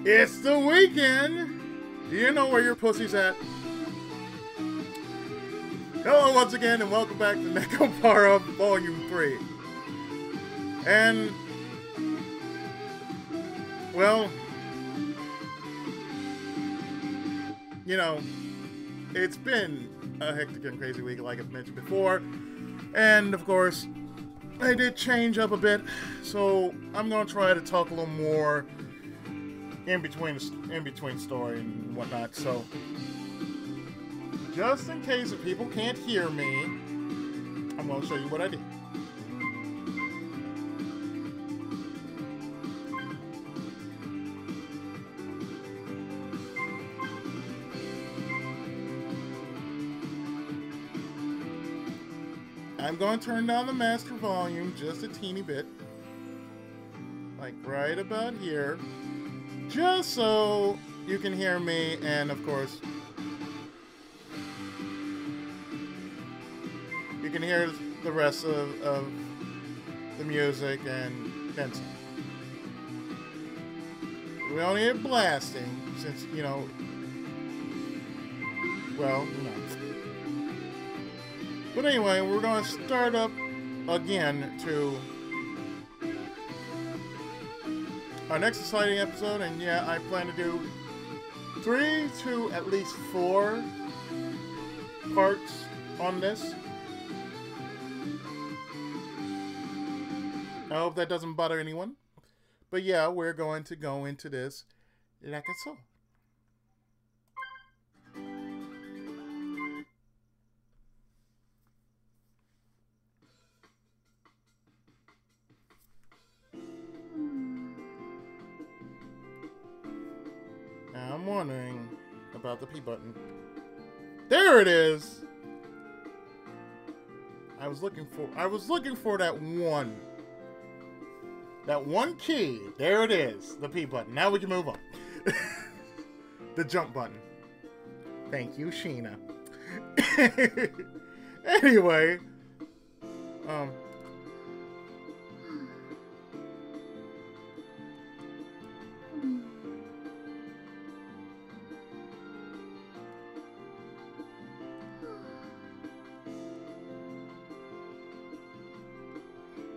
It's the weekend! Do you know where your pussy's at? Hello once again and welcome back to Nekopara Volume 3. And, well, you know, it's been a hectic and crazy week like I've mentioned before. And, of course, I did change up a bit, so I'm going to try to talk a little more in between story and whatnot. So, just in case if people can't hear me, I'm going to show you what I did. I'm going to turn down the master volume just a teeny bit, like right about here, just so you can hear me, and of course you can hear the rest of the music and then some. We only hear blasting since, you know, well, you know. But anyway, we're going to start up again to our next exciting episode, and yeah, I plan to do 3 to at least 4 parts on this. I hope that doesn't bother anyone. But yeah, we're going to go into this like so. Now I'm wondering about the P button. There it is! I was looking for that one key. There it is, the P button. Now we can move on. The jump button. Thank you, Sheena. Anyway,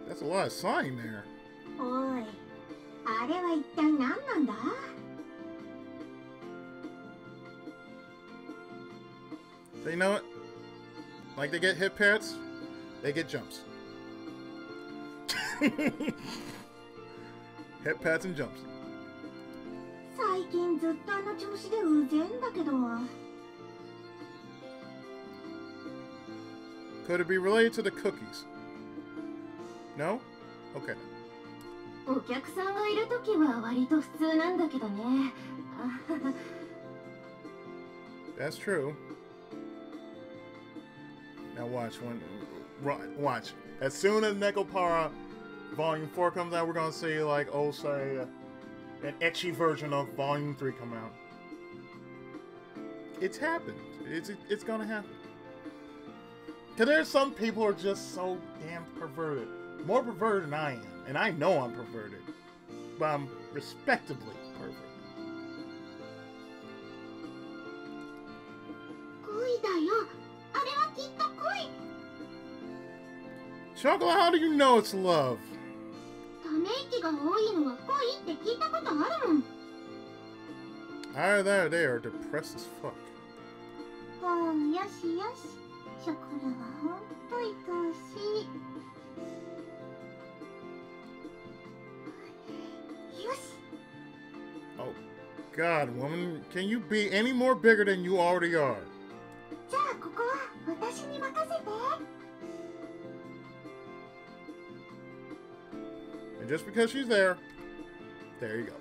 that's a lot of sign there. Oi, あれは一体何なんだ? So you know what? Like they get hit pats, they get jumps. Hit pats and jumps. 最近ずっとあの調子でうぜんだけど。 Could it be related to the cookies? No? Okay. お客さんがいるときは割と普通なんだけどね。That's true. Now watch watch. As soon as Nekopara Volume 4 comes out, we're gonna see like say an ecchi version of Volume 3 come out. It's happened. It's gonna happen. Cause there's some people who are just so damn perverted. More perverted than I am. And I know I'm perverted. But I'm respectably perverted. 恋だよ。あれはきっと恋。 Chocolate, how do you know it's love? ため息が多いのは恋って聞いたことあるもん。 Either they are depressed as fuck. よしよし。ショコラはほんと愛おしい。 Oh, God, woman, can you be any more bigger than you already are? じゃあここは私に任せて。 And just because she's there you go.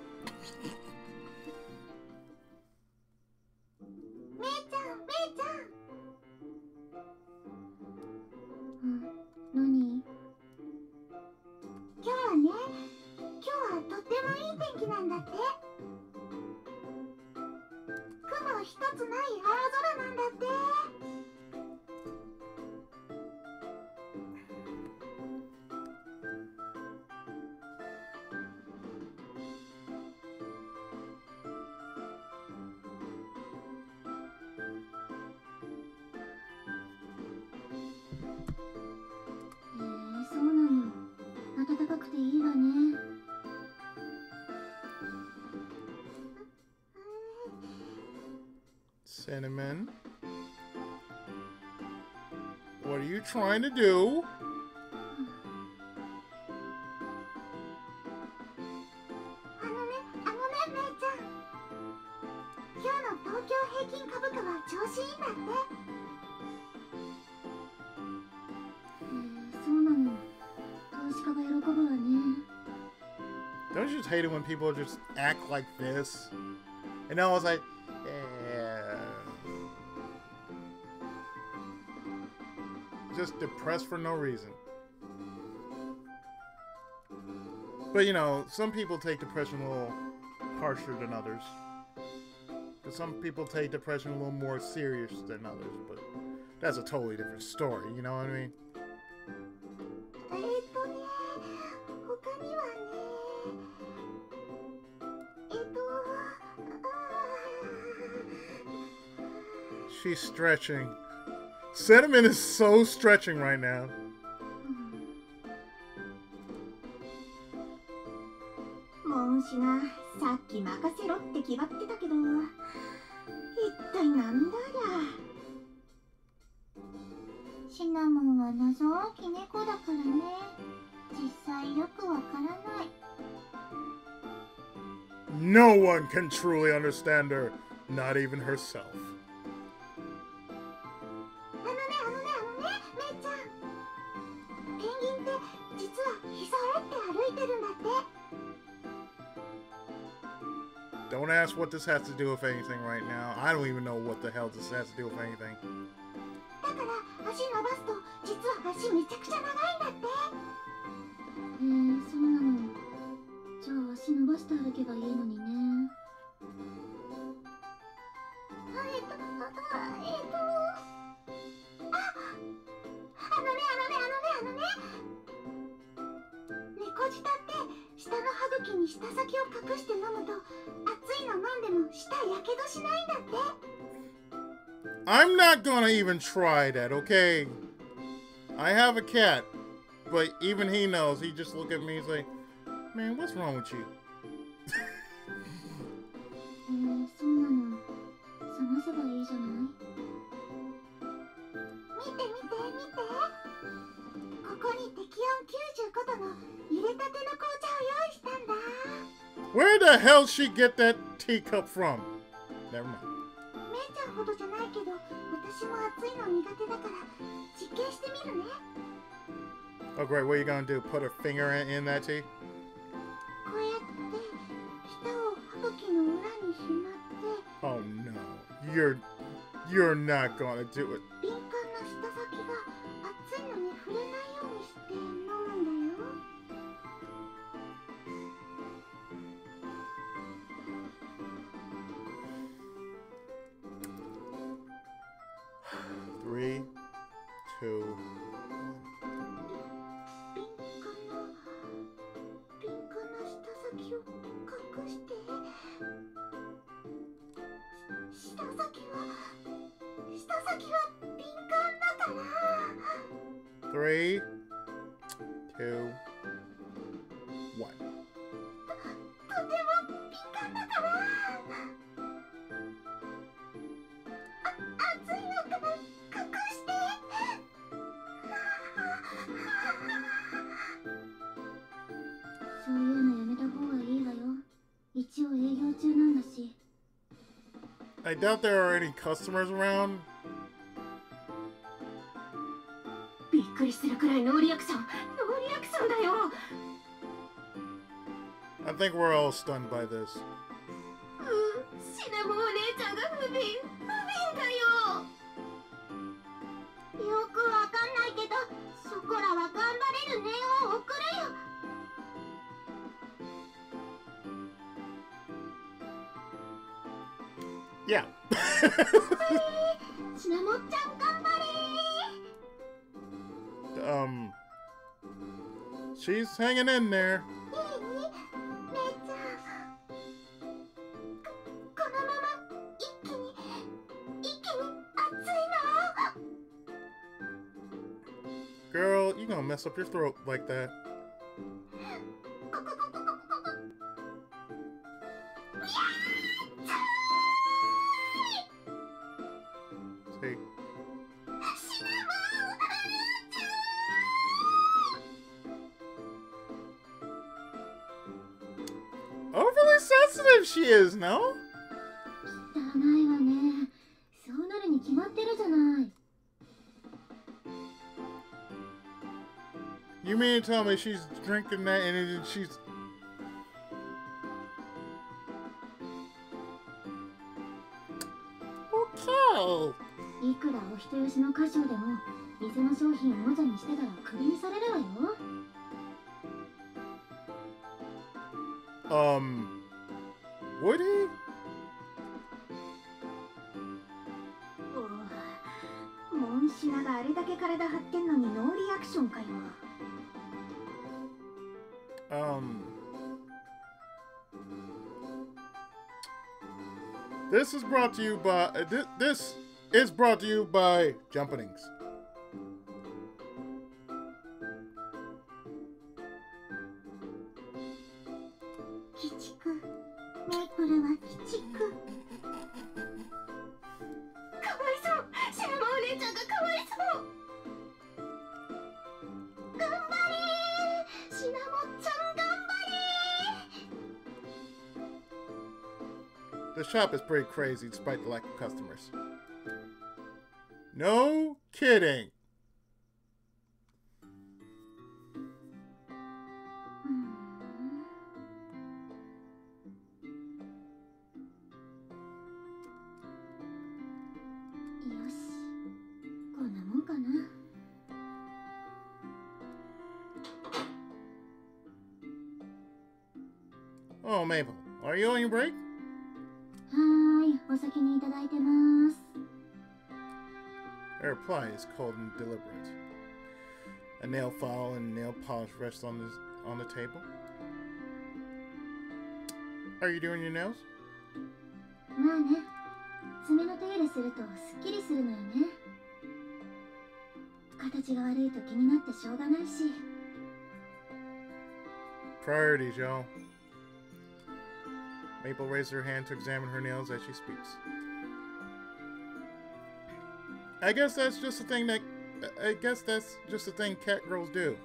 めいちゃん、めいちゃん。何？今日はね、今日はとってもいい天気なんだって。雲一つない青空なんだって。Cinnamon. What are you trying to do? めいちゃん。今日の東京平均株価は調子いいんだって。そうなの。投資家が喜ぶわね。Don't you just hate it when people just act like this? And I was like, yeah. Just depressed for no reason. But you know, some people take depression a little harsher than others. But some people take depression a little more serious than others. But that's a totally different story, you know what I mean? She's stretching. Cinnamon is so stretching right now. モンシがさっき任せろって決まってたけど、一体なんだりゃ。シナモンは謎多き猫だからね。実際よくわからない。No one can truly understand her, not even herself. メイちゃん。ペンギンって実は膝折って歩いてるんだって。Don't ask what this has to do with anything right now. I don't even know what the hell this has to do with anything. だから足伸ばすと実は足めちゃくちゃ長いんだって。そうなの。じゃあ足伸ばして歩けばいいのにね。猫舌って舌の歯茎に舌先を隠して飲むと熱いの飲んでも舌やけどしないんだって。I'm not gonna even try that, okay? I have a cat, but even he knows. He just look at me and say, "Man, what's wrong with you?" そうなの。探せばいいじゃない。見て。ここに適温95度の入れたての紅茶を用意したんだ。Where the hell did she get that teacup from? Never mind. めいちゃんほどじゃないけど、私も熱いの苦手だから実験してみるね。Oh great, what are you gonna do? Put a finger in that tea? こうやって舌を歯茎の裏にしまって。Oh no, you're not gonna do it. 敏感な舌先が熱いのに触れないようにして飲むんだよ。3, 2, 敏感な舌先を隠して。舌先は敏感だから。 3, 2, 1. とても敏感だから。熱いのから隠して。そういうのやめた方がいいわよ。一応営業中なんだし。I doubt there are any customers around. びっくりするくらいノーリアクションだよ。I think we're all stunned by this. シナモンお姉ちゃんが不憫だよ。よくわかんないけど、ショコラは頑張れる念を送るよ。Yeah. シナモンちゃん頑張れ。She's hanging in there. 姉ちゃん、このまま一気に熱いの。 Girl, you gonna mess up your throat like that. 熱い。Overly sensitive she is, no? 汚いわね。そうなるに決まってるじゃない。 You mean to tell me she's drinking that and she's... Okay. いくらお人よしの歌唱でも店の商品を無茶にしてたらクビにされるわよ。Would he? モンシナがあれだけ体張ってんのにノーリアクションかよ。This is brought to you by this is brought to you by Jumpanings. 鬼畜、メイプルは鬼畜。かわいそう、シナモンお姉ちゃんがかわいそう。頑張れー、シナモンちゃん頑張れー。 The shop is pretty crazy despite the lack of customers. No kidding. よし、こんなもんかな。Oh, Mabel, are you on your break? はーい、お先にいただいてます。 Her reply is cold and deliberate. A nail file and nail polish rest on the table. Are you doing your nails? まあね、爪の手入れするとすっきりするのよね。形が悪いと気になってしょうがないし。 Priorities, y'all. Maple raised her hand to examine her nails as she speaks. I guess that's just a thing catgirls do.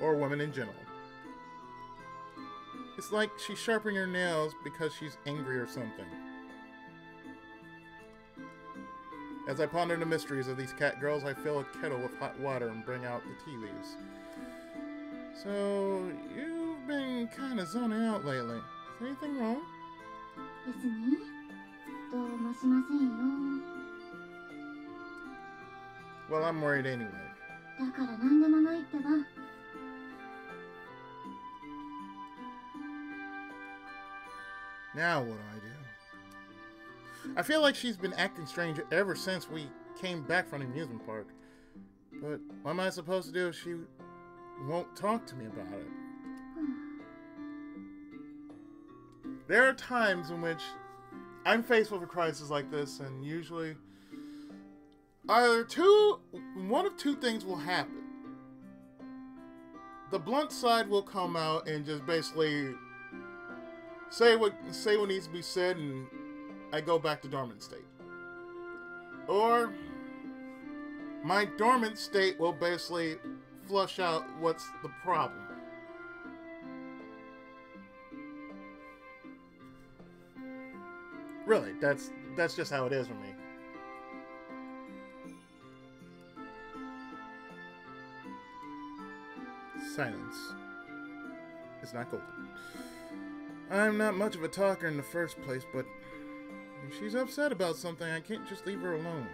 Or women in general. It's like she's sharpening her nails because she's angry or something. As I ponder the mysteries of these catgirls, I fill a kettle with hot water and bring out the tea leaves. So, you've been kind of zoning out lately. Is anything wrong? 別にどうもしませんよ。 Well, I'm worried anyway. だから何でもないってば。 Now what do I do? I feel like she's been acting strange ever since we came back from the amusement park. But what am I supposed to do if she won't talk to me about it? There are times in which I'm faced with a crisis like this, and usually one of two things will happen. The blunt side will come out and just basically say what needs to be said, and I go back to dormant state. Or my dormant state will basically flush out what's the problem. Really, that's just how it is for me. Silence is not golden. I'm not much of a talker in the first place, but if she's upset about something, I can't just leave her alone.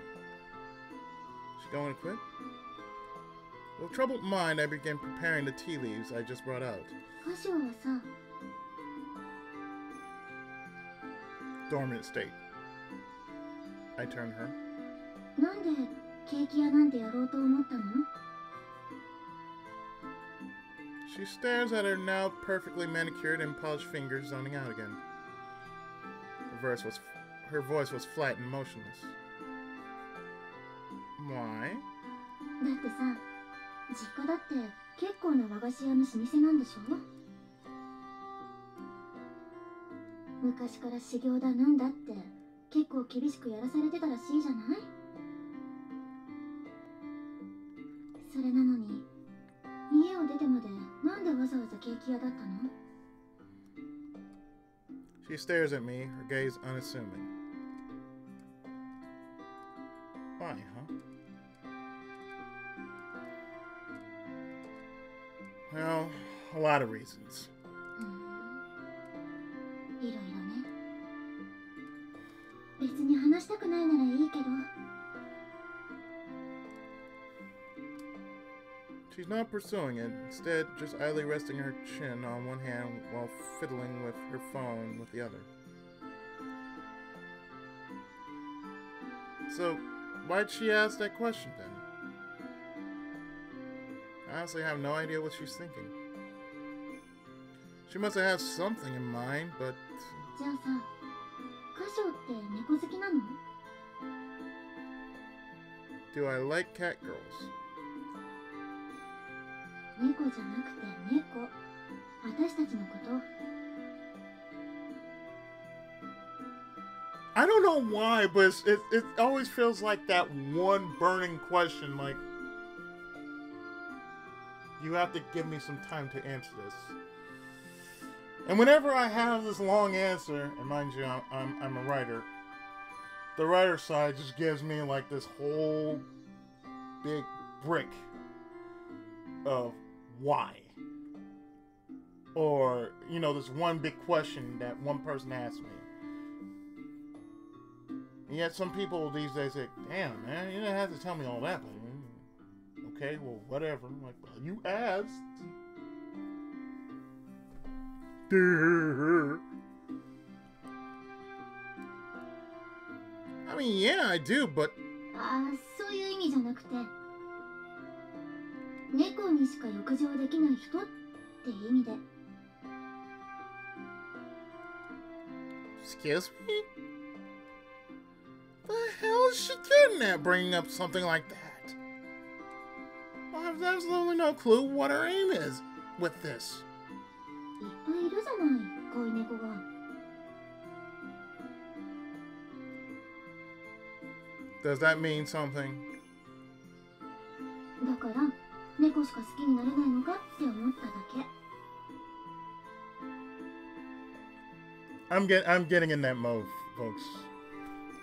She going to quit? With a troubled mind, I began preparing the tea leaves I just brought out. 歌唱はさ、 Dormant state. I turn her. なんでケーキ屋なんてやろうと思ったの？ She stares at her now perfectly manicured and polished fingers, zoning out again. Her voice was flat and motionless. Why? だってさ、実家だって結構な和菓子屋の老舗なんでしょ？昔から修行だなんだって結構厳しくやらされてたらしいじゃない？それなのに家を出てまでなんでわざわざケーキ屋だったの？ She stares at me, her gaze unassuming. Why, huh? Well, a lot of reasons. いろいろね。別に話したくないならいいけど。She's not pursuing it, instead just idly resting her chin on one hand while fiddling with her phone with the other. So, why'd she ask that question then? I honestly have no idea what she's thinking. She must have had something in mind, but... じゃあさ、歌唱って猫好きなの？ Do I like catgirls? 猫じゃなくて猫。私たちのこと。I don't know why, but it always feels like that one burning question, like... You have to give me some time to answer this. And whenever I have this long answer, and mind you, I'm a writer, the writer side just gives me like this whole big brick of why. Or, you know, this one big question that one person asked me. And yet some people these days say, damn, man, you didn't have to tell me all that, but okay, well, whatever. I'm like, well, you asked. I mean, yeah, I do, but... ああ、そういう意味じゃなくて、猫にしか浴場できない人って意味で。Excuse me? The hell is she getting at bringing up something like that? I have absolutely no clue what her aim is with this. いっぱいいるじゃない、恋猫が。Does that mean something? だから、猫しか好きになれないのかって思っただけ。I'm getting in that mode, folks.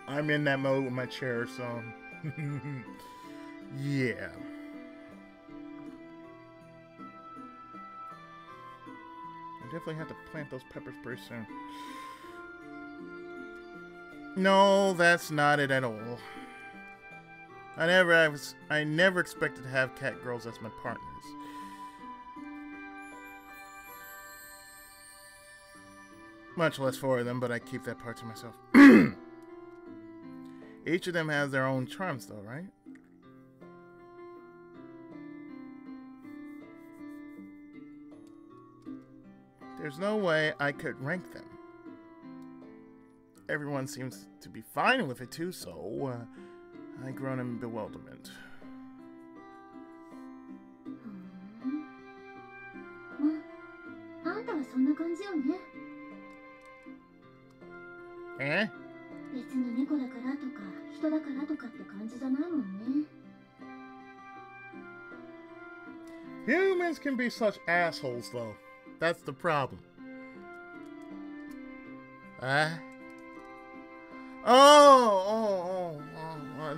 I'm in that mode with my chair, so... yeah. I definitely have to plant those peppers pretty soon. No, that's not it at all. I never expected to have catgirls as my partners. Much less four of them, but I keep that part to myself. Each of them has their own charms, though, right? There's no way I could rank them. Everyone seems to be fine with it, too, so I groan in bewilderment. まあ、あんたはそんな感じよね。Eh? 別に猫だからとか人だからとかって感じじゃないもんね。Humans can be such assholes, though. That's the problem.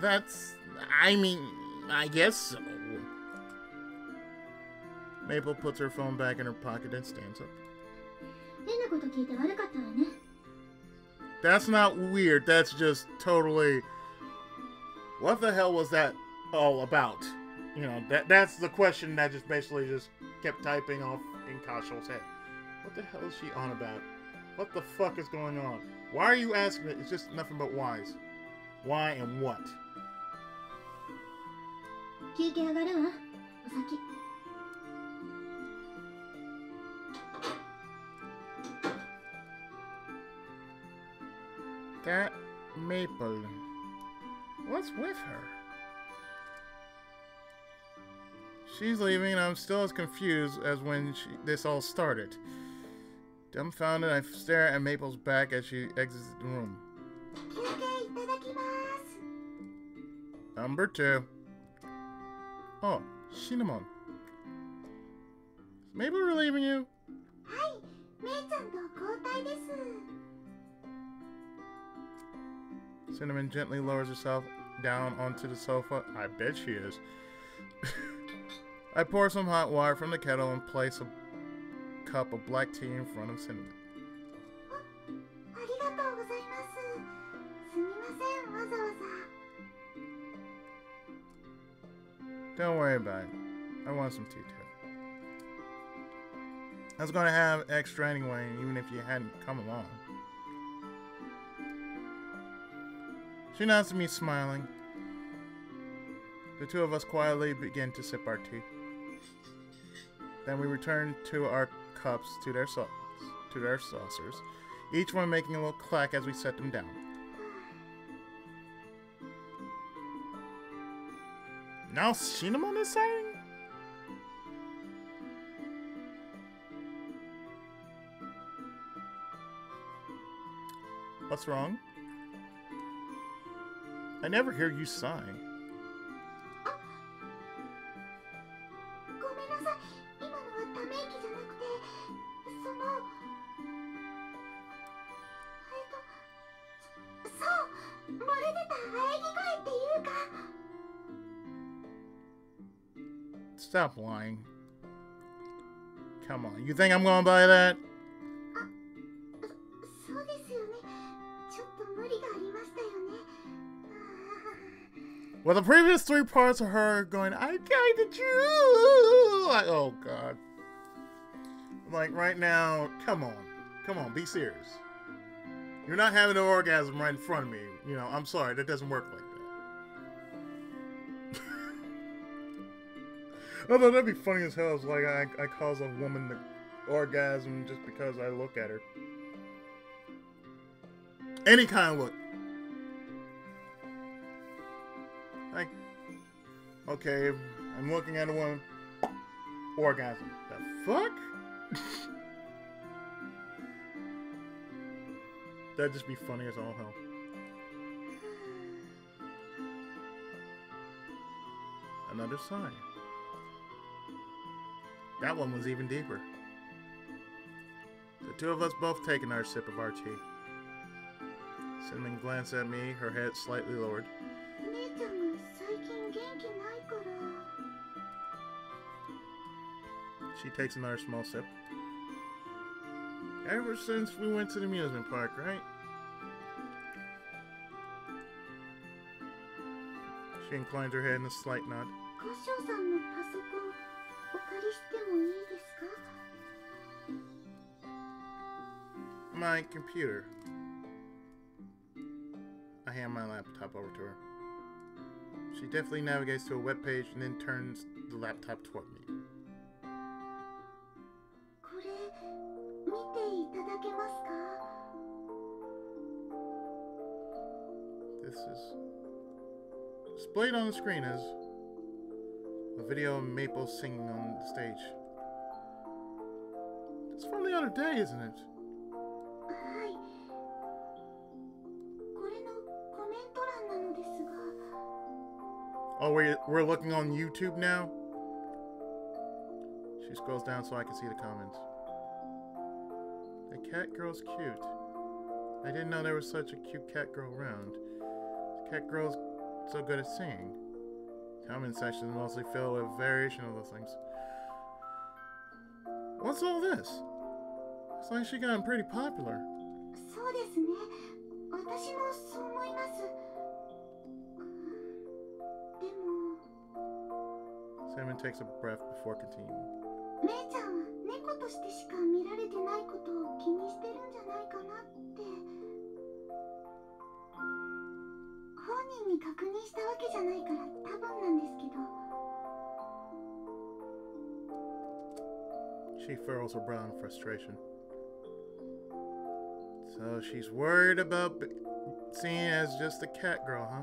That's... I mean, I guess so. Maple puts her phone back in her pocket and stands up. 変なこと聞いて悪かったわね。That's not weird. That's just totally... What the hell was that all about? You know, that's the question that just basically just kept typing off in Kasho's head. What the hell is she on about? What the fuck is going on? Why are you asking me? It's just nothing but whys. Why and what? 休憩上がるわ。お先。That Maple. What's with her? She's leaving and I'm still as confused as when this all started. Dumbfounded, I stare at Maple's back as she exits the room. Number 2. Oh, Cinnamon. Is Maple relieving you? はい、めいちゃんと交代です。Cinnamon gently lowers herself down onto the sofa. I bet she is. I pour some hot water from the kettle and place a cup of black tea in front of Cinnamon. Don't worry about it. I want some tea too. I was gonna have extra anyway, even if you hadn't come along. She nods to me, smiling. The two of us quietly begin to sip our tea. Then we return to our cups to their saucers, each one making a little clack as we set them down. Now Cinnamon is saying? What's wrong? I never hear you sigh. Stop lying. Come on, you think I'm gonna buy that? Well, the previous 3 parts of her going, I guided you! Like, oh god. Like, right now, come on, be serious. You're not having an orgasm right in front of me. You know, I'm sorry, that doesn't work like that. Although that'd be funny as hell. It's like I cause a woman to orgasm just because I look at her. Any kind of look. Like, okay, I'm looking at a woman. Orgasm. The fuck? That'd just be funny as all hell. Another sigh. That one was even deeper. The two of us both taking our sip of our tea. Cinnamon glanced at me, her head slightly lowered. She takes another small sip. Ever since we went to the amusement park, right? She inclines her head in a slight nod. My computer. I hand my laptop over to her. She deftly navigates to a web page and then turns the laptop toward me. This is displayed on the screen as a video of Maple singing on the stage. It's from the other day, isn't it? Oh, we're looking on YouTube now? She scrolls down so I can see the comments. The cat girl's cute. I didn't know there was such a cute cat girl around. The cat girl's so good at singing. Comment sections mostly filled with variation of those things. What's all this? It's like she got pretty popular. Simon takes a breath before continuing. She furrows her brow in frustration. So she's worried about seen as just a cat girl, huh?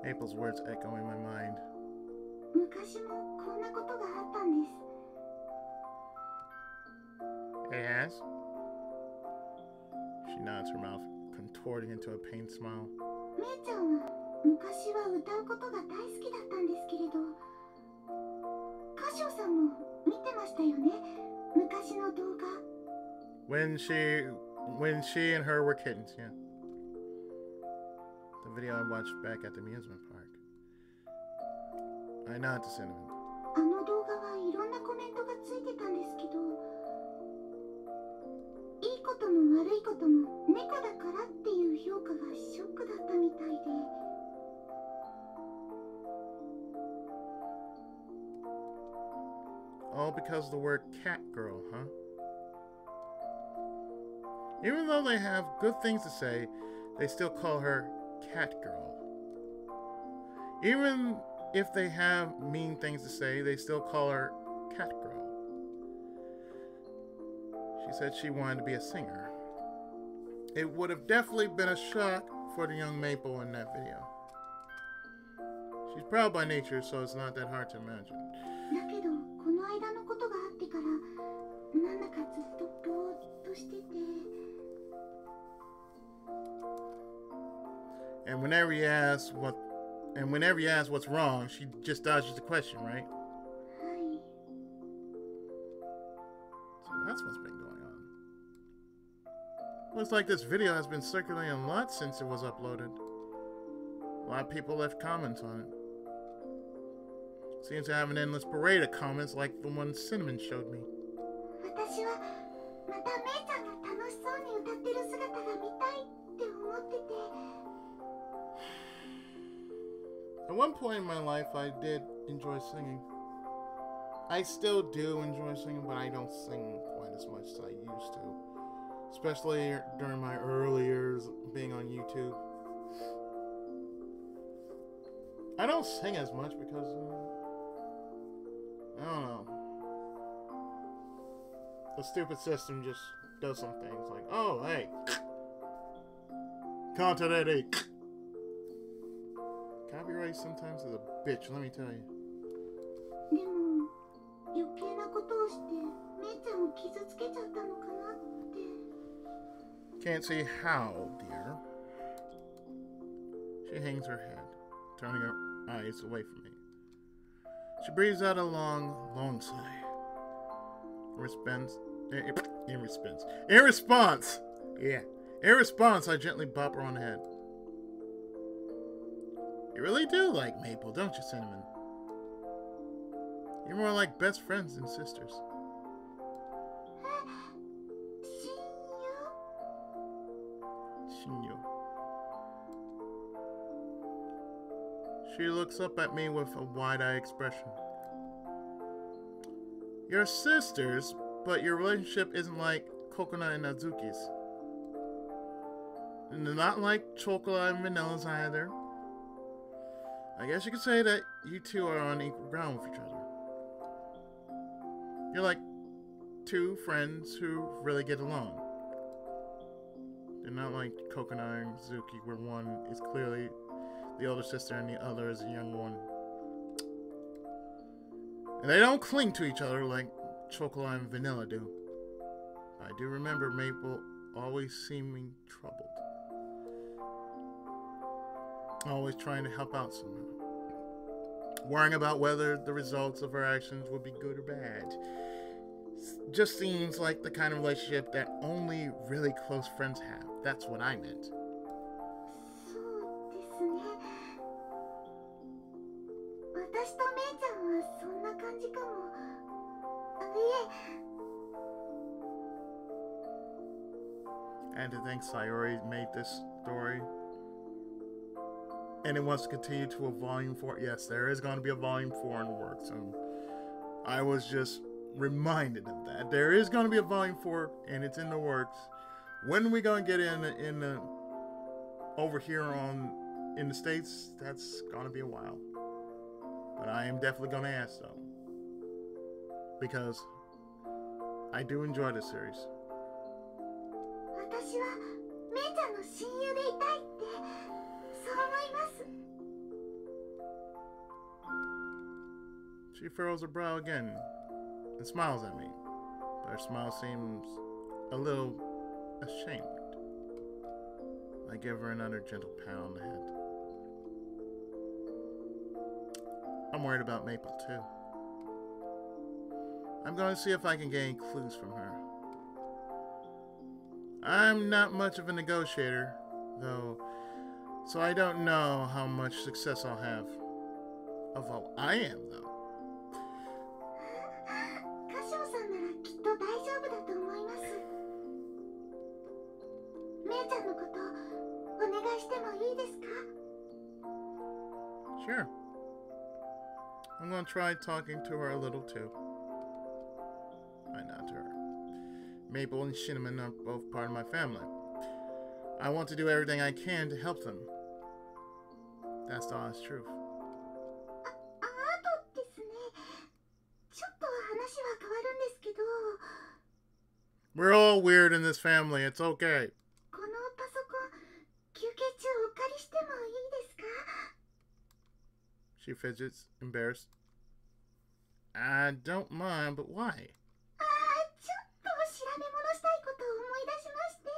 Maple's words echo in my mind. It has. She nods her mouth, contorting into a pained smile. めいちゃんは昔は歌うことが大好きだったんですけれど、歌唱さんも見てましたよね、昔の動画。When she and her were kittens, yeah. The video I watched back at the amusement park. I nod to Cinnamon. あの動画はいろんなコメントがついてたんですけど、いいことも悪いことも猫だからっていう評価がショックだったみたいで。All because of the word catgirl, huh? Even though they have good things to say, they still call her catgirl. Even if they have mean things to say, they still call her catgirl. She said she wanted to be a singer. It would have definitely been a shock for the young Maple in that video. She's proud by nature, so it's not that hard to imagine. だけどこの間のことがあってからなんだかずっとぼーっとしてて。 And whenever you ask what's wrong, she just dodges the question, right? はい。 So that's what's been going on. Looks like this video has been circulating a lot since it was uploaded. A lot of people left comments on it. Seems to have an endless parade of comments like the one Cinnamon showed me. 私はまためいちゃんが楽しそうに歌ってる姿が見たいって思ってて。 At one point in my life, I did enjoy singing. I still do enjoy singing, but I don't sing quite as much as I used to. Especially during my early years being on YouTube. I don't sing as much because, I don't know. The stupid system just does some things like, oh, hey. Content. Copyright sometimes is a bitch, let me tell you. でも余計なことをしてめいちゃんを傷つけちゃったのかなって。 Can't see how, dear. She hangs her head, turning her eyes away from me. She breathes out a long, long sigh. In response, I gently bop her on the head. You really do like Maple, don't you, Cinnamon? You're more like best friends than sisters. 親友？ Shinyo. She looks up at me with a wide-eyed expression. You're sisters, but your relationship isn't like Coconut and Azuki's. And they're not like Chocolate and Vanilla's either. I guess you could say that you two are on equal ground with each other. You're like two friends who really get along. They're not like Coconut and Zuki, where one is clearly the older sister and the other is a young one. And they don't cling to each other like Chocolate and Vanilla do. I do remember Maple always seeming troubled. Always trying to help out somehow. Worrying about whether the results of her actions would be good or bad. Just seems like the kind of relationship that only really close friends have. That's what I meant. そうですね。私とめいちゃんはそんな感じかも。いえ。 And to think Sayori made this story. And it wants to continue to a volume 4. Yes, there is going to be a volume 4 in the works. I was just reminded of that. There is going to be a volume 4, and it's in the works. When are we going to get in over here in the States? That's going to be a while. But I am definitely going to ask, though. Because I do enjoy this series. 私はめいちゃんの親友でいたいってそう思います。 She furrows her brow again and smiles at me, Her smile seems a little ashamed. I give her another gentle pat on the head. I'm worried about Maple too. I'm going to see if I can gain clues from her. I'm not much of a negotiator, though, so I don't know how much success I'll have. Although I am, though. カシオさんならきっと大丈夫だと思います。メイちゃんのことお願いしてもいいですか? Sure. I'm going to try talking to her a little too. I nod to her. Maple and Cinnamon are both part of my family. I want to do everything I can to help them. That's the honest truth. あとですね、ちょっと話は変わるんですけど、 We're all weird in this family. It's okay. このパソコン休憩中お借りしてもいいですか? She fidgets, embarrassed. I don't mind, but why? ちょっと調べ物したいことを思い出しまして。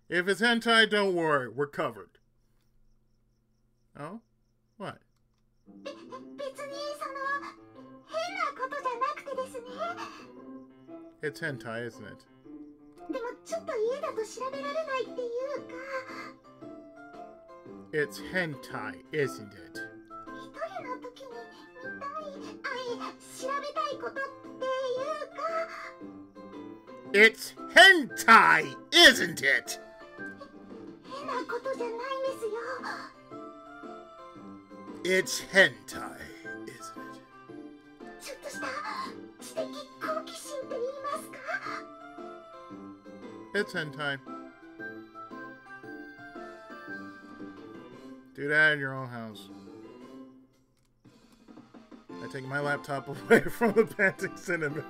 If it's hentai, don't worry. We're covered. Oh? What? 別にその変なことじゃなくてですね。 It's hentai, isn't it? でもちょっと家だと調べられないっていうか。 It's hentai, isn't it? 一人の時に見たい、調べたいことっていうか。 It's hentai, isn't it? 変なことじゃないんですよ。 It's hentai, isn't it? ちょっとした知的好奇心って言いますか? It's hentai. Do that in your own house. I take my laptop away from the panting Cinnamon. に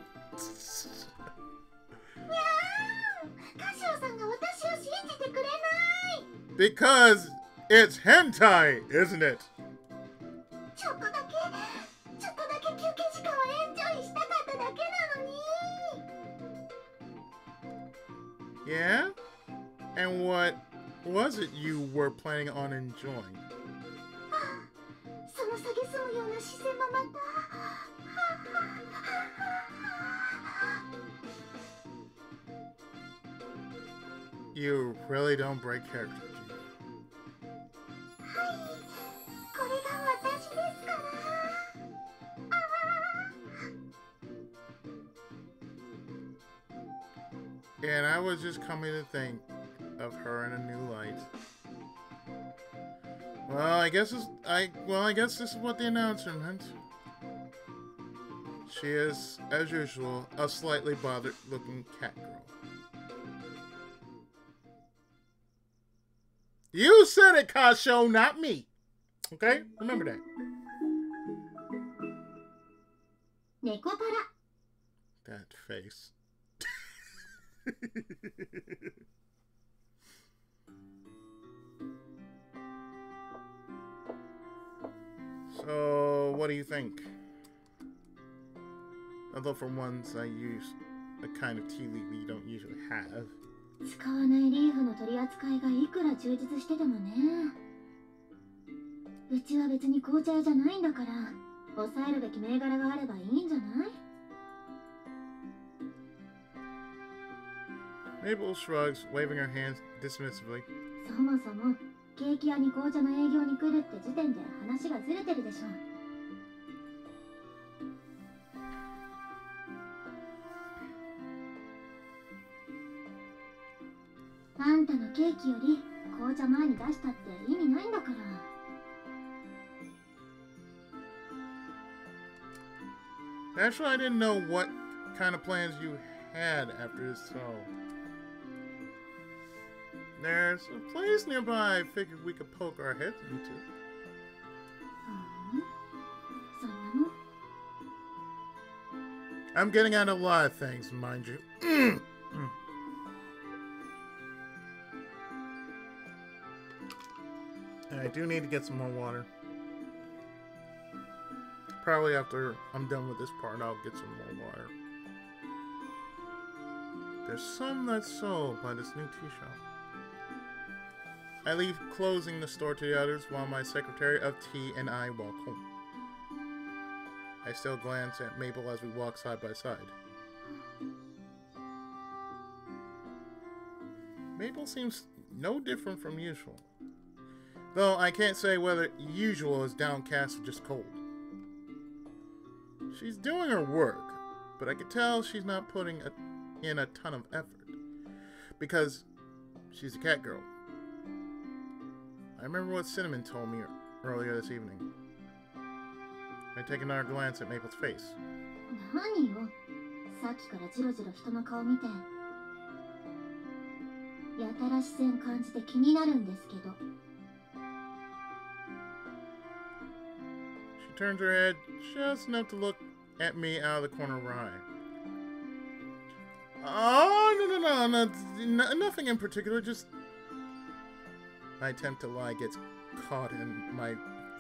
ゃーん、カシオさんが私を信じてくれない。 Because it's hentai, isn't it? ちょっとだけ休憩時間をエンジョイしたかっただけなのに。 Yeah? And what was it you were planning on enjoying? その蔑むような視線もまた。 You really don't break character, do you? はい、これが私ですから。 And I was just coming to think of her in a new light. Well, I guess this is what the announcer meant. She is, as usual, a slightly bothered-looking catgirl. You said it, Kasho, not me. Okay? Remember that. ネコパラ。 That face. So, what do you think? Although for once I use a kind of tea leaf we don't usually have. 使わないリーフの取り扱いがいくら充実しててもね。うちは別に紅茶屋じゃないんだから、抑えるべき銘柄があればいいんじゃない? Mabel shrugs, waving her hands dismissively. そもそもケーキ屋に紅茶の営業に来るって時点で話がずれてるでしょ。あんたのケーキより紅茶前に出したって意味ないんだから。 Actually, I didn't know what kind of plans you had after this, so... There's a place nearby I figured we could poke our heads into. そんなの? I'm getting at a lot of things, mind you. And I do need to get some more water. Probably after I'm done with this part, I'll get some more water. There's some that's sold by this new tea shop. I leave closing the store to the others while my secretary of tea and I walk home. I still glance at Maple as we walk side by side. Maple seems no different from usual. Though I can't say whether usual is downcast or just cold. She's doing her work, but I can tell she's not putting in a ton of effort. Because she's a cat girl. I remember what Cinnamon told me earlier this evening. I take another glance at Maple's face. 何よ、さっきからジロジロ人の顔見て。やたら視線感じて気になるんですけど。She turns her head just enough to look at me out of the corner of her eye. Oh, no, nothing in particular, just... My attempt to lie gets caught in my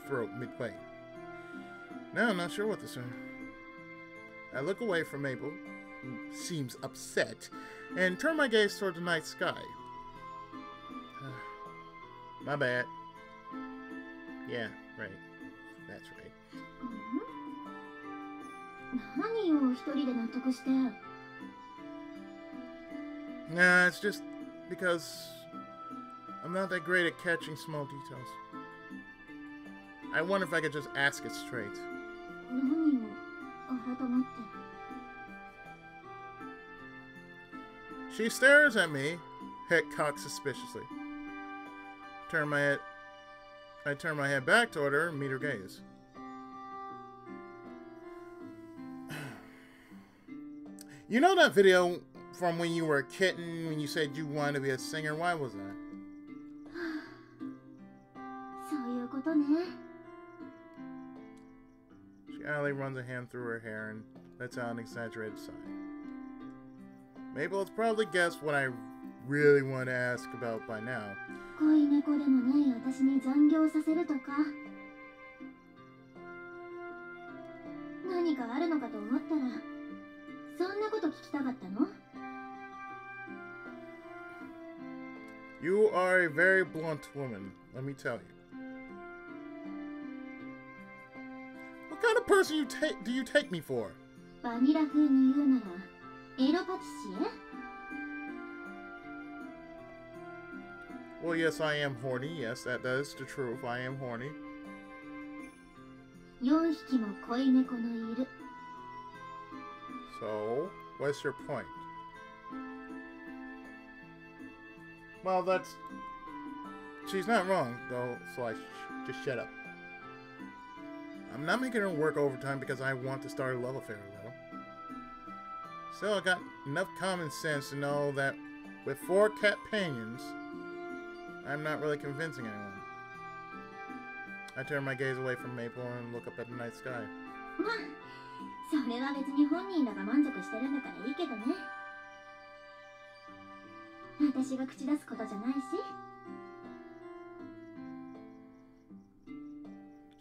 throat midway. Now I'm not sure what to say. I look away from Maple, who seems upset, and turn my gaze toward the night sky. My bad. Yeah, right. That's right. 何よ、一人で納得して。Nah, it's just because I'm not that great at catching small details. I wonder if I could just ask it straight. 何よ、改まって。She stares at me, head cocked suspiciously. I turn my head back toward her and meet her gaze. You know that video from when you were a kitten, when you said you wanted to be a singer? Why was that? そういうことね。She idly runs a hand through her hair and lets out an exaggerated sigh. Mabel has probably guessed what I really want to ask about by now. 恋猫でもない私に残業させるとか。何かあるのかと思ったら、そんなこと聞きたかったの？ You are a very blunt woman, let me tell you. What kind of person do you take me for? バニラ風に言うなら、エロパティシエ？ Well, yes, I am horny. Yes, that is the truth. I am horny. 4匹も恋猫のいる。 So, what's your point? Well, that's... She's not wrong, though, so I just shut up. I'm not making her work overtime because I want to start a love affair, though. Still, I got enough common sense to know that with 4 cat companions, I'm not really convincing anyone. I turn my gaze away from Maple and look up at the night sky. まあ、それは別に本人らが満足してるんだからいいけどね。私が口出すことじゃないし。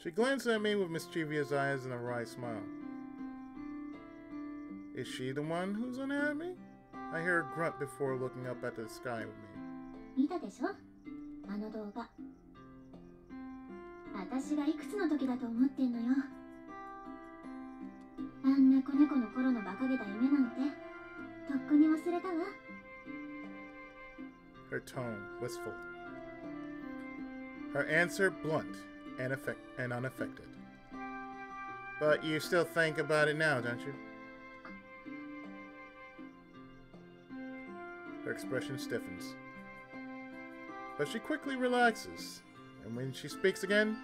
She glances at me with mischievous eyes and a wry smile. Is she the one who's unhappy? I hear her grunt before looking up at the sky with me. 見たでしょ？あの動画。私がいくつの時だと思ってんのよ。あんな子猫の頃の馬鹿げた夢なんて、とっくに忘れたわ。Her tone wistful. Her answer blunt and unaffected. But you still think about it now, don't you? Her expression stiffens. But she quickly relaxes, and when she speaks again,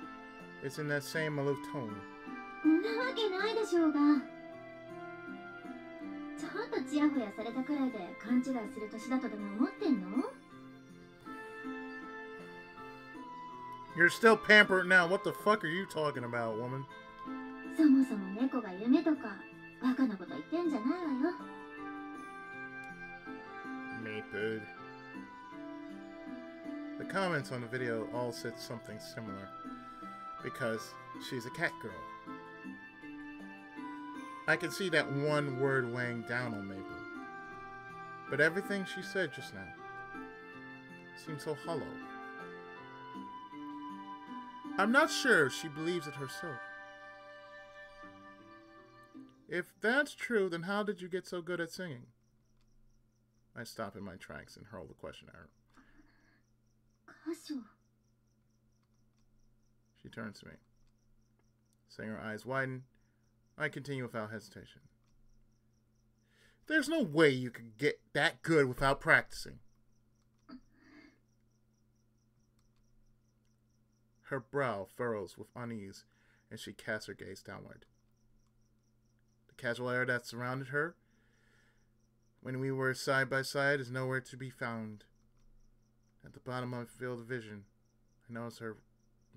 it's in that same aloof tone. なわけないでしょうが。ちょっとチヤホヤされたくらいで勘違いする年だとでも思ってんの？ You're still pampered now. What the fuck are you talking about, woman? そもそも猫が夢とかバカなこと言ってんじゃないわよ。Maple. The comments on the video all said something similar. Because she's a cat girl. I can see that one word weighing down on Maple. But everything she said just now seemed so hollow. I'm not sure she believes it herself. If that's true, then how did you get so good at singing? I stop in my tracks and hurl the question at her. 歌唱 She turns to me. Seeing her eyes widen, I continue without hesitation. There's no way you could get that good without practicing. Her brow furrows with unease, and she casts her gaze downward. The casual air that surrounded her when we were side by side is nowhere to be found. At the bottom of my field of vision, I notice her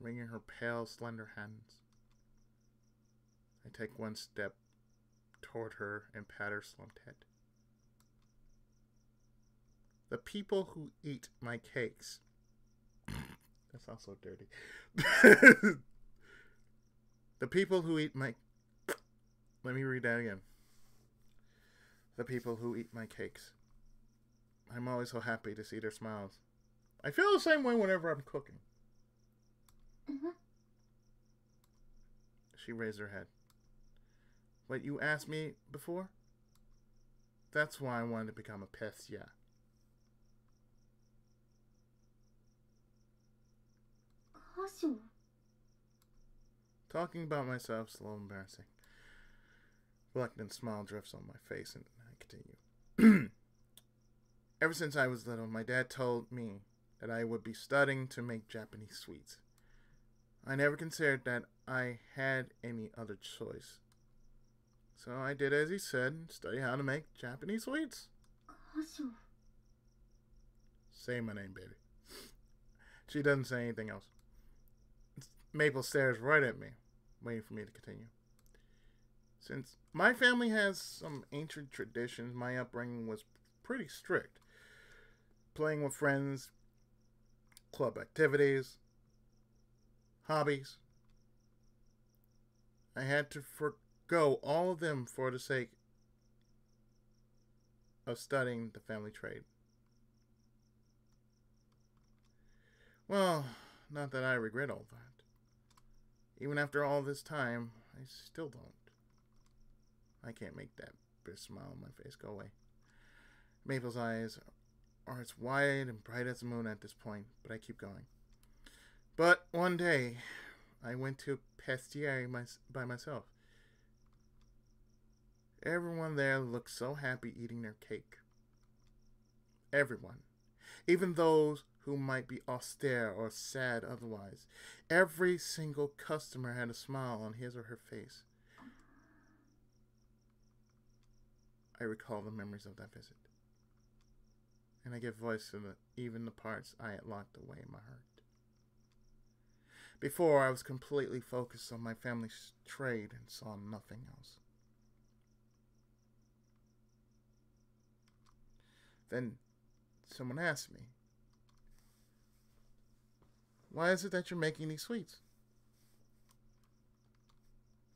wringing her pale, slender hands. I take one step toward her and pat her slumped head. The people who eat my cakes. That sounds so dirty. The people who eat my... Let me read that again. The people who eat my cakes. I'm always so happy to see their smiles. I feel the same way whenever I'm cooking. She raised her head. What you asked me before? That's why I wanted to become a pastilla. 歌唱 Talking about myself is a little embarrassing. Reluctant smile drifts on my face and I continue. Ever since I was little, my dad told me that I would be studying to make Japanese sweets. I never considered that I had any other choice. So I did as he said and studied how to make Japanese sweets. 歌唱 Say my name, baby. She doesn't say anything else. Maple stares right at me, waiting for me to continue. Since my family has some ancient traditions, my upbringing was pretty strict. Playing with friends, club activities, hobbies. I had to forgo all of them for the sake of studying the family trade. Well, not that I regret all that. Even after all this time, I still don't. I can't make that bitter smile on my face go away. Maple's eyes are as wide and bright as the moon at this point, but I keep going. But one day, I went to a pastiere by myself. Everyone there looked so happy eating their cake. Everyone. Even those who might be austere or sad otherwise. Every single customer had a smile on his or her face. I recall the memories of that visit. And I give voice to even the parts I had locked away in my heart. Before, I was completely focused on my family's trade and saw nothing else. Then someone asked me, why is it that you're making these sweets?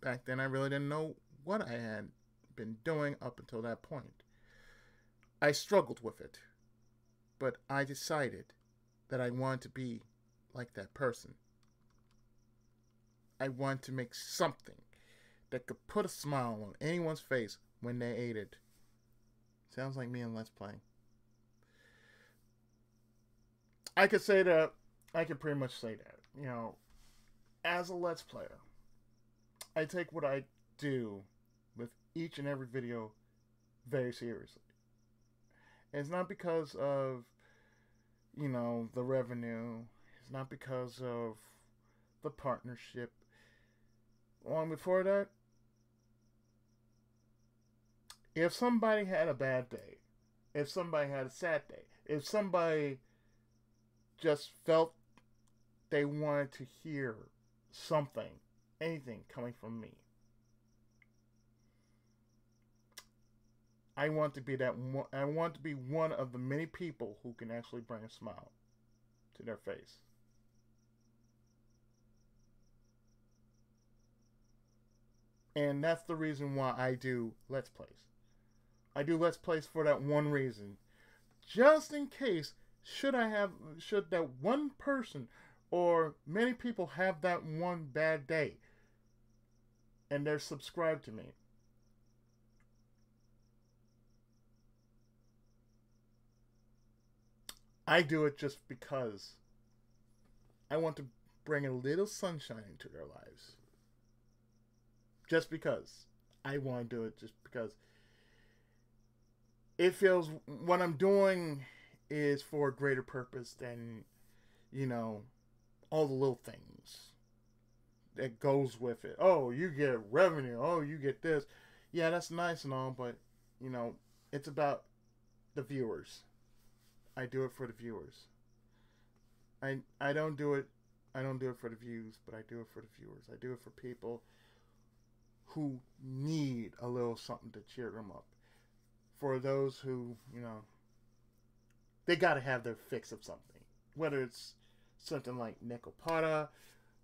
Back then, I really didn't know what I had been doing up until that point. I struggled with it, but I decided that I wanted to be like that person. I wanted to make something that could put a smile on anyone's face when they ate it. Sounds like me and Let's Play. I could say that, I could pretty much say that, you know, as a Let's Player, I take what I do with each and every video very seriously. And it's not because of, you know, the revenue. It's not because of the partnership. Long before that, if somebody had a bad day, if somebody had a sad day, if somebody just felt they wanted to hear something, anything coming from me, I want to be that one. I want to be one of the many people who can actually bring a smile to their face. And that's the reason why I do Let's Plays. I do Let's Plays for that one reason. Just in case, should that one person or many people have that one bad day and they're subscribed to me, I do it just because I want to bring a little sunshine into their lives. Just because. I want to do it just because it feels what I'm doing is for a greater purpose than, all the little things that goes with it. Oh, you get revenue. Oh, you get this. Yeah, that's nice and all, but, it's about the viewers. I do it for the viewers. I don't do it for the views, but I do it for the viewers. I do it for people who need a little something to cheer them up. For those who, they got to have their fix of something. Whether it's something like Nekopara,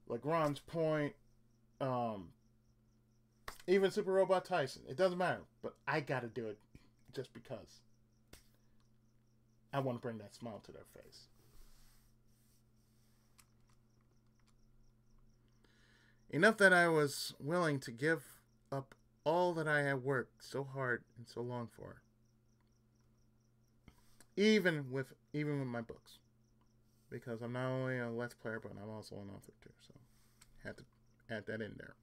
Lagrange Point, even Super Robot Tyson. It doesn't matter. But I got to do it just because I want to bring that smile to their face. Enough that I was willing to give up all that I had worked so hard and so long for. Even with my books. Because I'm not only a Let's Player, but I'm also an author too. So had to add that in there.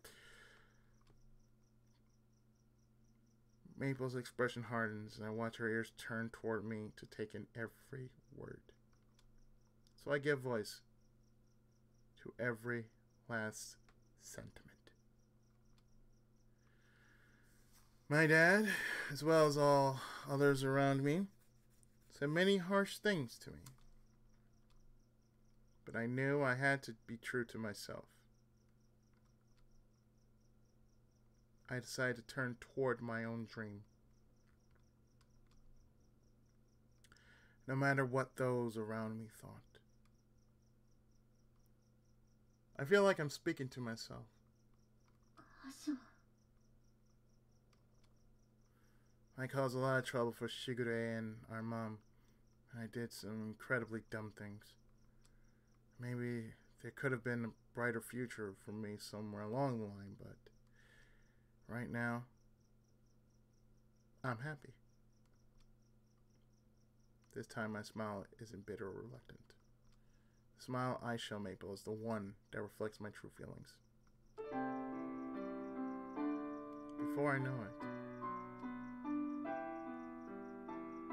Maple's expression hardens, and I watch her ears turn toward me to take in every word. So I give voice to every last sentiment. My dad, as well as all others around me, said many harsh things to me. But I knew I had to be true to myself. I decided to turn toward my own dream. No matter what those around me thought. I feel like I'm speaking to myself. I caused a lot of trouble for Shigure and our mom. And I did some incredibly dumb things. Maybe there could have been a brighter future for me somewhere along the line, but right now, I'm happy. This time my smile isn't bitter or reluctant. The smile I show Maple is the one that reflects my true feelings. Before I know it,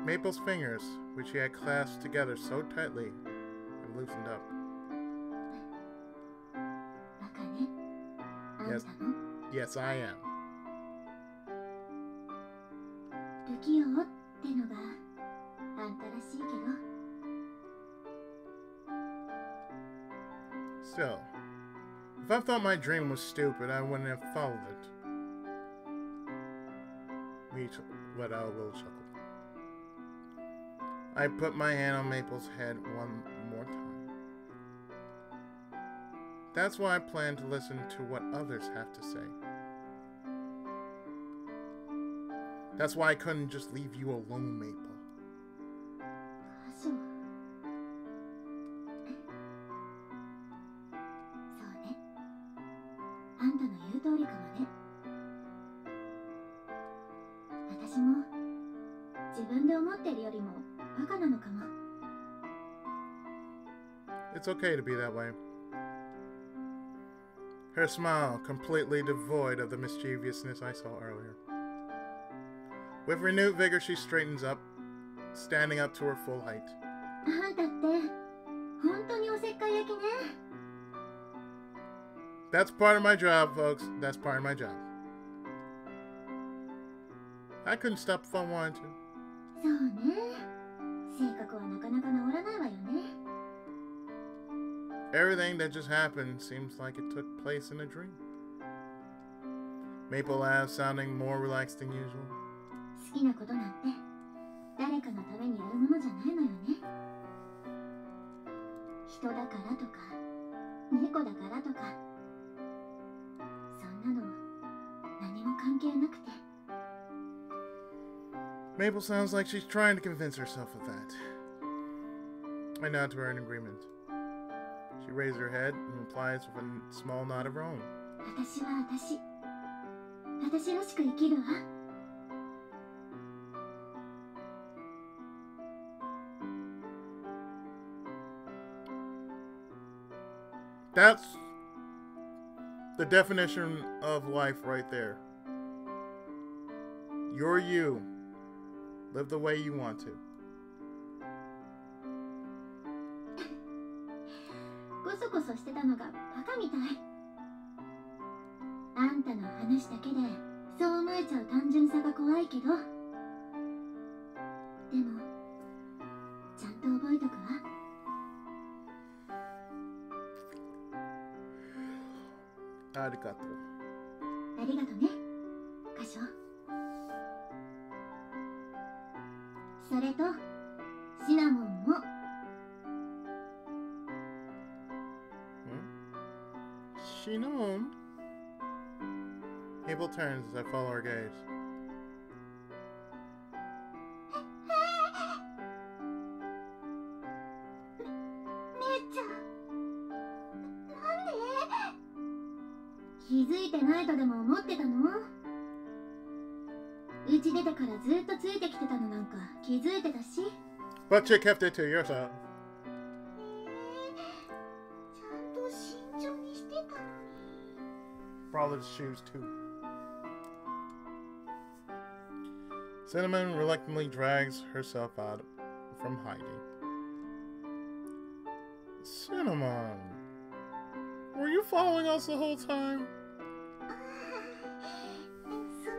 Maple's fingers, which she had clasped together so tightly, have loosened up. Yes, I am. Still, if I thought my dream was stupid, I wouldn't have followed it. Me let out a little chuckle. I put my hand on Maple's head one more time. That's why I plan to listen to what others have to say. That's why I couldn't just leave you alone, Maple. It's okay to be that way. Her smile completely devoid of the mischievousness I saw earlier. With renewed vigor, she straightens up, standing up to her full height. That's part of my job, folks. That's part of my job. I couldn't stop if I wanted to. Everything that just happened seems like it took place in a dream. Maple laughs, sounding more relaxed than usual. 関係なくて。 Maple sounds like she's trying to convince herself of that. I nod to her in agreement. She raises her head and replies with a small nod of her own. 私は私。私らしく生きるわ。 That's the definition of life right there. You're you. Live the way you want to. こそこそしてたのがバカみたい。あんたの話だけでそう思えちゃう単純さが怖いけど、でもちゃんと覚えとくわ。ありがとう。ありがとね、歌唱。それとシナモンも。Shinon? Abel turns as I follow her gaze. 姉ちゃん、なんで？気づいてないとでも思ってたの？うち出てからずっとついてきてたのなんか気づいてたし。 But you kept it to yourself. ちゃんと慎重にしてたのに。 Brother's shoes too. Cinnamon reluctantly drags herself out from hiding. Cinnamon, were you following us the whole time? その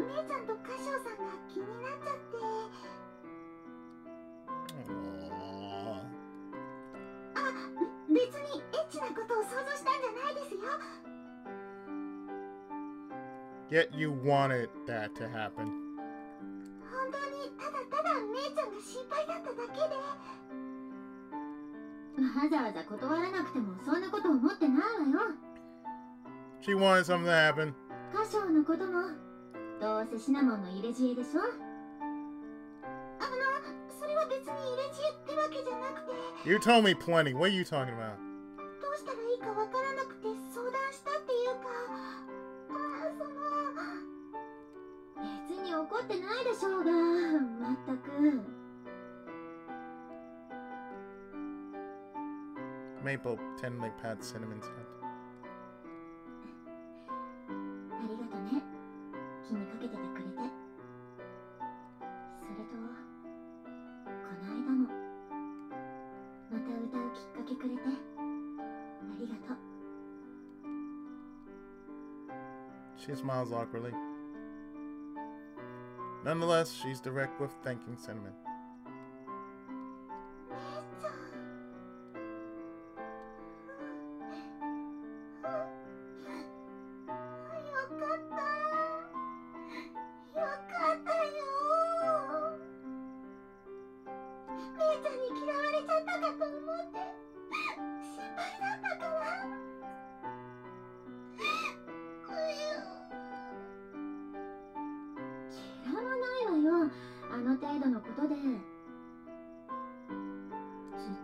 姉ちゃんと歌唱さんが気になっちゃって。 Aww. あ、別にエッチなことを想像したんじゃないですよ。 Yet you wanted that to happen. 本当にただ姉ちゃんが心配だっただけで。わざわざ断らなくてもそんなこと思ってないわよ。 She wanted something to happen. 歌唱のこともどうせシナモンの入れ知恵でしょ。それは別に入れ知恵ってわけじゃなくて。 You told me plenty. What are you talking about? どうしたらいいかわからなくて相談したっていうか、別に怒ってないでしょうが、まったく。 Maple tenderly pats Cinnamon's head. ありがとね、気にかけててくれて。それとこの間もまた歌うきっかけくれてありがとう。 She smiles awkwardly. Nonetheless, she's direct with thanking Cinnamon. 姉ちゃん、よかったよ。姉ちゃんに嫌われちゃったかと思って心配だったから。嫌わないわよ、あの程度のことで。ず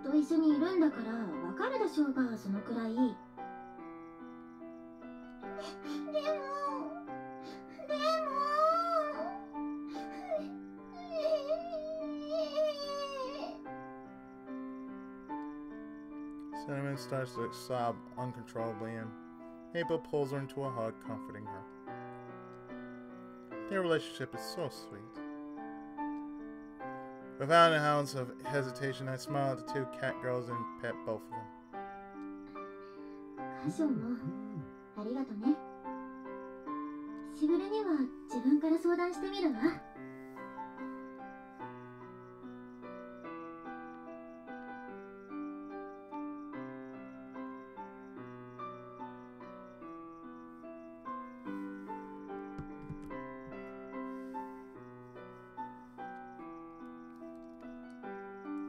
っと一緒にいるんだからわかるでしょうが、そのくらい。でもCinnamon starts to sob uncontrollably, and Maple pulls her into a hug, comforting her. Their relationship is so sweet. Without an ounce of hesitation, I smile at the two catgirls and pet both of them. 歌唱もありがとね。しぐれには自分から相談してみるわ。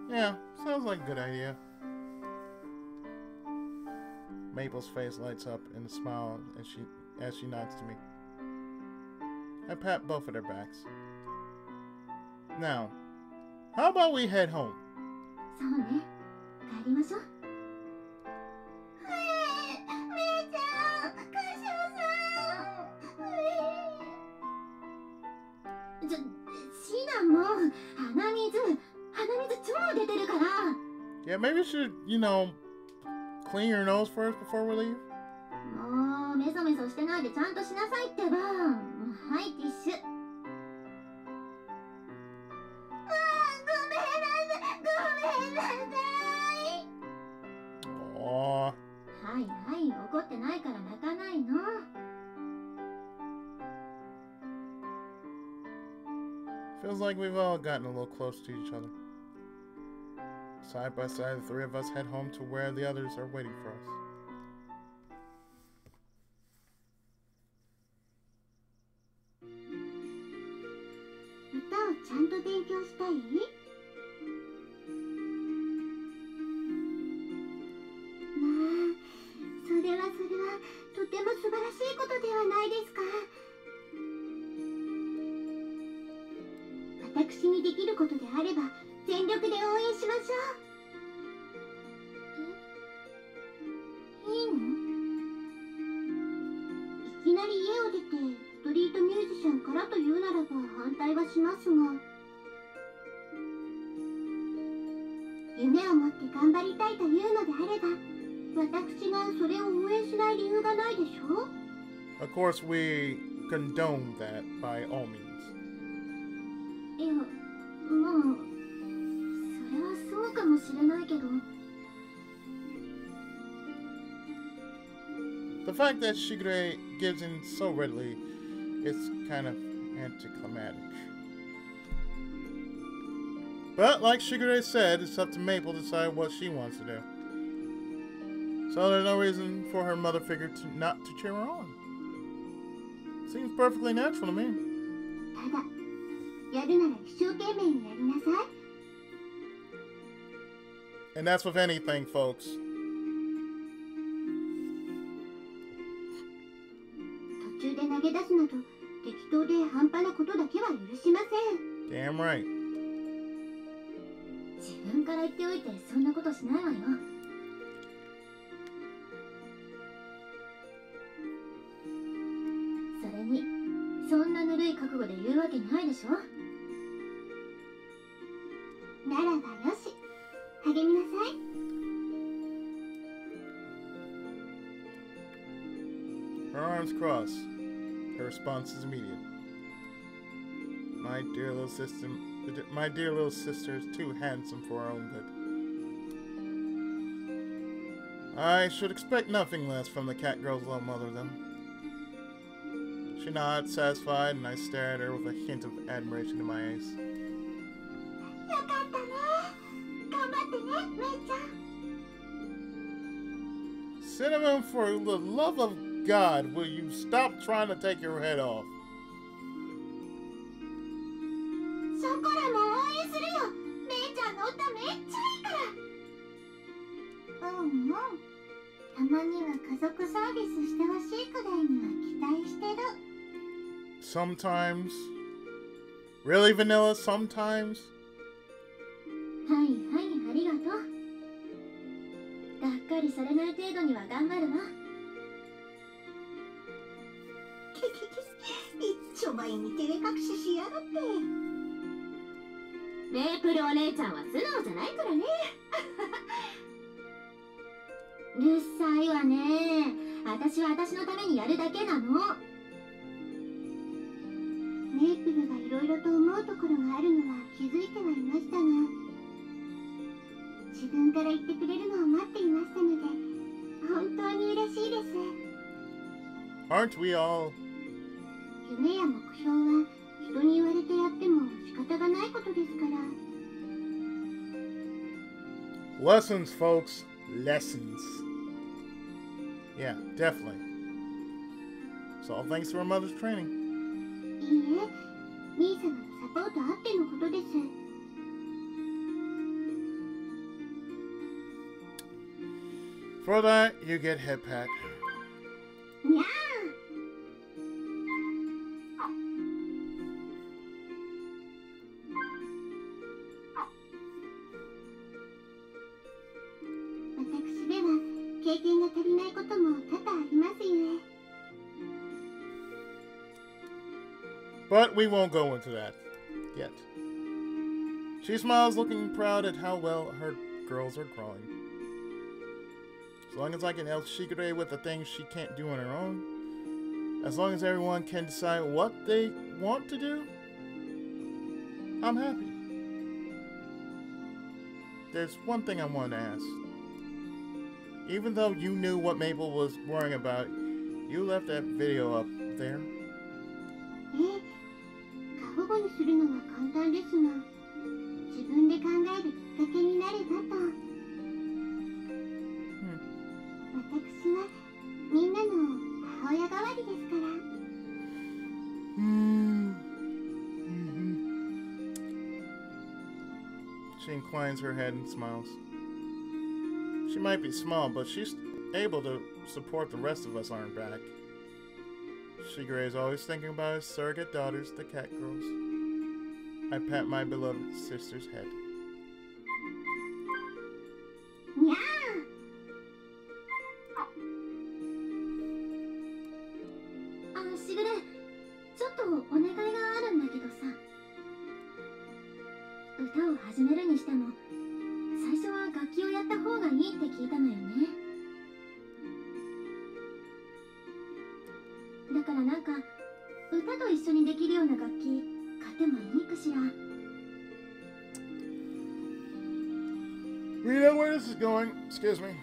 Yeah, sounds like a good idea. Maple's face lights up in a smile as she nods to me. I pat both of their backs. Now, how about we head home? そうね。帰りましょう。めいちゃん、カシオさん。シナも鼻水超出てるから。Yeah, maybe you should, you know, clean your nose first before we leave. もうメソメソしてないでちゃんとしなさいってば。はい、ティッシュ。ごめんなさい。Aww. はいはい、怒ってないから泣かないの。Feels like we've all gotten a little close to each other. Side by side, the three of us head home to where the others are waiting for us. 歌をちゃんと勉強したい？まあ、それはとても素晴らしいことではないですか。私にできることであれば全力で応援しましょう。いいの？いきなり家を出てストリートミュージシャンからというならば反対はしますが、夢を持って頑張りたいというのであれば、私がそれを応援しない理由がないでしょ？ Of course, we condone that by all means. いや、まあ、それはそうかもしれないけど。The fact that Shigure gives in so readily is kind of anticlimactic. But like Shigure said, it's up to Maple to decide what she wants to do. So there's no reason for her mother figure not to cheer her on. Seems perfectly natural to me. ただ、やるなら一生懸命にやりなさい。 And that's with anything, folks. 途中で投げ出すなど適当で半端なことだけは許しません。 Damn right. 自分から言っておいてそんなことしないわよ。それにそんなぬるい覚悟で言うわけないでしょ。ならばよし、励みなさい。 Her arms cross. Her response is immediate. My dear little sister is too handsome for her own good. I should expect nothing less from the catgirl's little mother, though. She nods, satisfied, and I stare at her with a hint of admiration in my eyes. よかったね。頑張ってね、めいちゃん。 Cinnamon, for the love of God, will you stop trying to take your head off? ショコラも応援するよ。めいちゃんの歌めっちゃいいから。うんうん。たまには家族サービスしてほしいくらいには期待してる。 Sometimes. Really, Vanilla? Sometimes? はいはい、ありがとう。がっかりされない程度には頑張るわ。一丁前に照れ隠ししやがって。メープルお姉ちゃんは素直じゃないからね。うるさいわね。私は私のためにやるだけなの。メープルがいろいろと思うところがあるのは気づいてはいましたが、自分から言ってくれるのを待っていましたので、本当に嬉しいです。 Aren't we all? 夢や目標は人に言われてやっても仕方がないことですから。 Lessons, folks. Lessons. Yeah, definitely. It's all thanks to her mother's training. いいえ、兄様のサポートあってのことです。 For that, you get head pat. にゃー。But we won't go into that yet. She smiles, looking proud at how well her girls are growing. As long as I can help Shigure with the things she can't do on her own, as long as everyone can decide what they want to do, I'm happy. There's one thing I wanted to ask. Even though you knew what Maple was worrying about, you left that video up there. 過保護にするのは簡単ですが、自分で考えるきっかけになればと。私はみんなの母親代わりですから。She inclines her head and smiles. She might be small, but she's able to support the rest of us on her back. Shigure is always thinking about his surrogate daughters, the catgirls. I pat my beloved sister's head. Yeah. しぐれ、ちょっとお願いがあるんだけどさ。歌を始めるにしても、最初は楽器をやった方がいいって聞いたのよね。だからなんか歌と一緒にできるような楽器買ってもいいかしら。We know where this is going. Excuse me.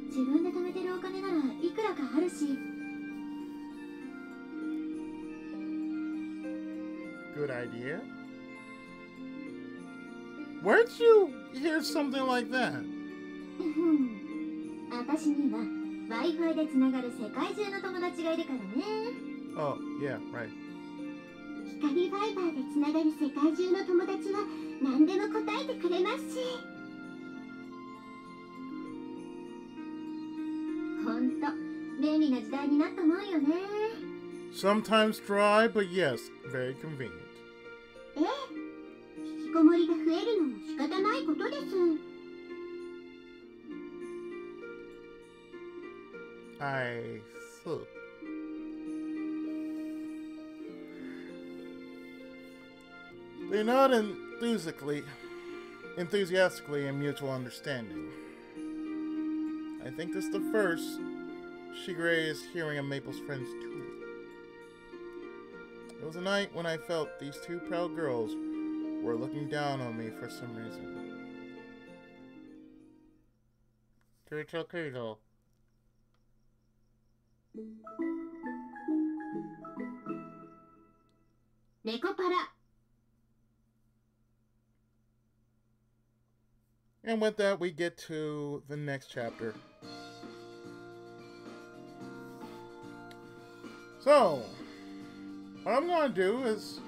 自分で貯めてるお金ならいくらかあるし。Good idea. Where'd you hear something like that? 私には Wi-Fi でつながる世界中の友達がいるからね。Oh, yeah, right. 光ファイバーでつながる世界中の友達は何でも答えてくれますし。ほんと便利な時代になったもんよね。Sometimes dry, but yes, very convenient. ええ、引きこもりが増えるのも仕方ないことです。I see. They nod enthusiastically in mutual understanding. I think this is the first Shigure is hearing of Maple's friends too. It was a night when I felt these two proud girls were looking down on me for some reason. Nekopara. And with that, we get to the next chapter. So, what I'm going to do is,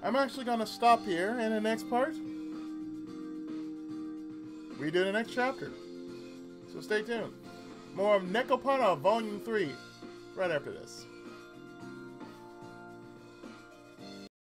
I'm actually going to stop here in the next part. We do the next chapter. So stay tuned. More of Nekopara Volume 3 right after this.